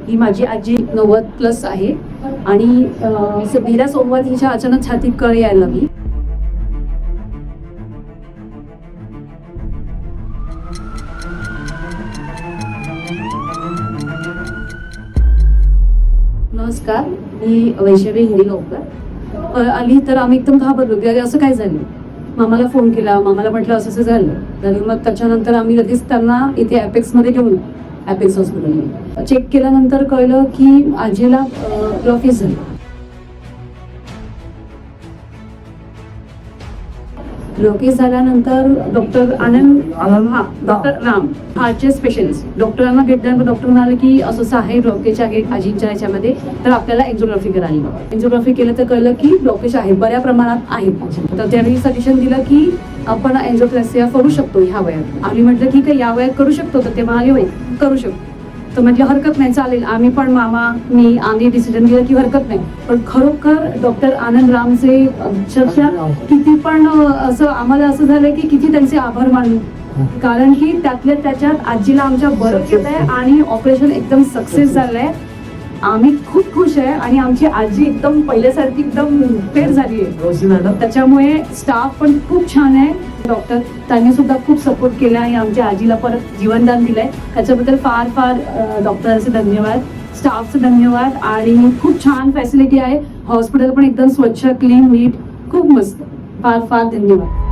ही माझी आजी 90+ आहे आणि गेल्या सोमवारी तिच्या अचानक छातीत कळ यायला लागली. नमस्कार, मी वैष्णवी हिंगोलीकर आली तर आम्ही एकदम घाबरलो की अरे असं काय झालं. मामाला फोन केला, मामाला म्हटलं असं असं झालं. आणि मग त्याच्यानंतर आम्ही लगेच त्यांना इथे ॲपेक्समध्ये घेऊन ॲपेक्स हॉस्पिटलमध्ये चेक केल्यानंतर कळलं की आजीला ब्लॉकेज झालं. ब्लॉकेज झाल्यानंतर डॉक्टर डॉक्टर राम हार्टचे स्पेशलिस्ट डॉक्टरांना भेटल्यानंतर डॉक्टर म्हणाले की असं आहे, ब्लॉकेज आहे आजीच्या ह्याच्यामध्ये, तर आपल्याला एन्जिओग्राफी करावी. एन्जिओग्राफी केलं तर कळलं की ब्लॉकेज आहे, बऱ्या प्रमाणात आहे. तर त्यांनी सजेशन दिलं की आपण एन्जिओप्लास्टिया करू शकतो ह्या वयात. आम्ही म्हटलं ठीक आहे, या वयात करू शकतो. तर ते म्हणाले होय करू शकतो. तर म्हटलं हरकत नाही, चालेल. आम्ही पण आम्ही डिसिजन दिलं की हरकत नाही. पण खरोखर डॉक्टर आनंद रामचे अक्षरशः किती पण असं आम्हाला असं झालं की किती त्यांचे आभार मानू. कारण की त्यातल्या त्याच्यात आजीला आमच्या बरं केलंय आणि ऑपरेशन एकदम सक्सेस झालंय. आम्ही खूप खुश आहे आणि आमची आजी एकदम पहिल्यासारखी एकदम पेट झाली आहे. त्याच्यामुळे स्टाफ पण खूप छान आहे. डॉक्टर त्यांनी सुद्धा खूप सपोर्ट केला आणि आमच्या आजीला परत जीवनदान दिलंय. त्याच्याबद्दल फार फार डॉक्टरांचे धन्यवाद, स्टाफचे धन्यवाद. आणि खूप छान फॅसिलिटी आहे. हॉस्पिटल पण एकदम स्वच्छ, क्लीन, नीट, खूप मस्त. फार फार धन्यवाद.